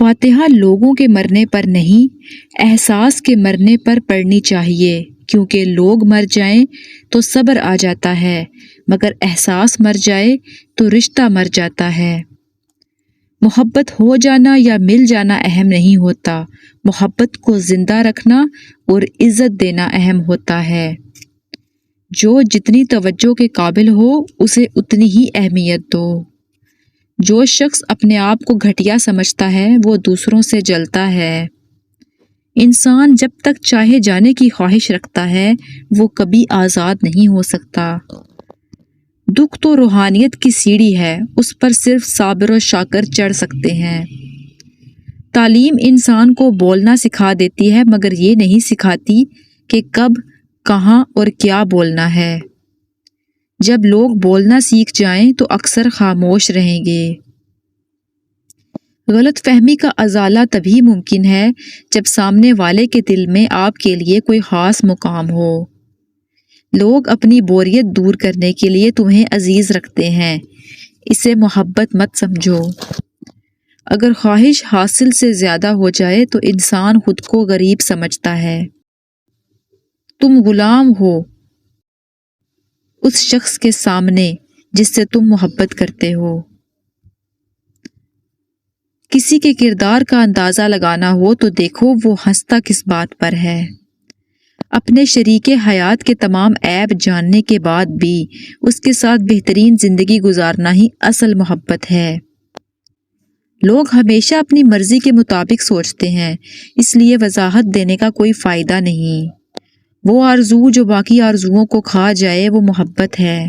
فاتحہ لوگوں کے مرنے پر نہیں، احساس کے مرنے پر پڑھنی چاہیے، کیونکہ لوگ مر جائیں تو صبر آ جاتا ہے، مگر احساس مر جائے تو رشتہ مر جاتا ہے۔ محبت ہو جانا یا مل جانا اہم نہیں ہوتا، محبت کو زندہ رکھنا اور عزت دینا اہم ہوتا ہے۔ جو جتنی توجہ کے قابل ہو اسے اتنی ہی اہمیت دو۔ جو شخص اپنے آپ کو گھٹیا سمجھتا ہے وہ دوسروں سے جلتا ہے۔ انسان جب تک چاہے جانے کی خواہش رکھتا ہے وہ کبھی آزاد نہیں ہو سکتا۔ دکھ تو روحانیت کی سیڑھی ہے، اس پر صرف صابر و شاکر چڑھ سکتے ہیں۔ تعلیم انسان کو بولنا سکھا دیتی ہے مگر یہ نہیں سکھاتی کہ کب، کہاں اور کیا بولنا ہے۔ جب لوگ بولنا سیکھ جائیں تو اکثر خاموش رہیں گے۔ غلط فہمی کا ازالہ تبھی ممکن ہے جب سامنے والے کے دل میں آپ کے لیے کوئی خاص مقام ہو۔ لوگ اپنی بوریت دور کرنے کے لیے تمہیں عزیز رکھتے ہیں، اسے محبت مت سمجھو۔ اگر خواہش حاصل سے زیادہ ہو جائے تو انسان خود کو غریب سمجھتا ہے۔ تم غلام ہو اس شخص کے سامنے جس سے تم محبت کرتے ہو۔ کسی کے کردار کا اندازہ لگانا ہو تو دیکھو وہ ہنستا کس بات پر ہے۔ اپنے شریک حیات کے تمام عیب جاننے کے بعد بھی اس کے ساتھ بہترین زندگی گزارنا ہی اصل محبت ہے۔ لوگ ہمیشہ اپنی مرضی کے مطابق سوچتے ہیں، اس لیے وضاحت دینے کا کوئی فائدہ نہیں۔ وہ آرزو جو باقی آرزوؤں کو کھا جائے وہ محبت ہے۔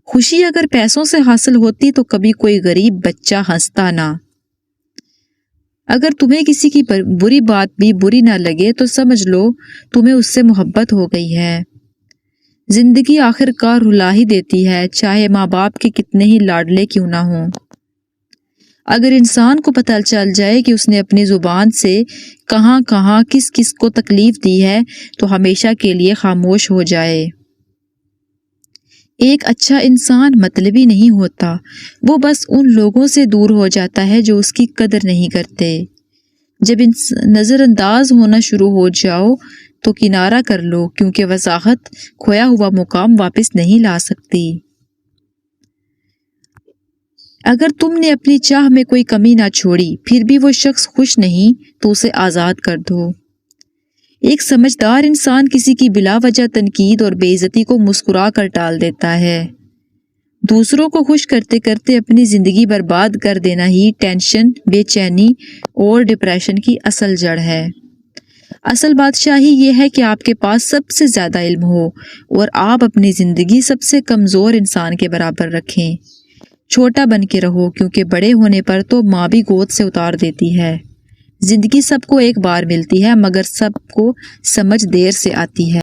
خوشی اگر پیسوں سے حاصل ہوتی تو کبھی کوئی غریب بچہ ہنستا نہ۔ اگر تمہیں کسی کی بری بات بھی بری نہ لگے تو سمجھ لو تمہیں اس سے محبت ہو گئی ہے۔ زندگی آخر کار رلا ہی دیتی ہے، چاہے ماں باپ کے کتنے ہی لاڈلے کیوں نہ ہوں۔ اگر انسان کو پتہ چل جائے کہ اس نے اپنی زبان سے کہاں کہاں کس کس کو تکلیف دی ہے تو ہمیشہ کے لیے خاموش ہو جائے۔ ایک اچھا انسان مطلبی نہیں ہوتا، وہ بس ان لوگوں سے دور ہو جاتا ہے جو اس کی قدر نہیں کرتے۔ جب نظر انداز ہونا شروع ہو جاؤ تو کنارہ کر لو، کیونکہ وضاحت کھویا ہوا مقام واپس نہیں لا سکتی۔ اگر تم نے اپنی چاہ میں کوئی کمی نہ چھوڑی پھر بھی وہ شخص خوش نہیں تو اسے آزاد کر دو۔ ایک سمجھدار انسان کسی کی بلا وجہ تنقید اور بے عزتی کو مسکرا کر ٹال دیتا ہے۔ دوسروں کو خوش کرتے کرتے اپنی زندگی برباد کر دینا ہی ٹینشن، بے چینی اور ڈپریشن کی اصل جڑ ہے۔ اصل بادشاہی یہ ہے کہ آپ کے پاس سب سے زیادہ علم ہو اور آپ اپنی زندگی سب سے کمزور انسان کے برابر رکھیں۔ چھوٹا بن کے رہو، کیونکہ بڑے ہونے پر تو ماں بھی گود سے اتار دیتی ہے۔ زندگی سب کو ایک بار ملتی ہے مگر سب کو سمجھ دیر سے آتی ہے۔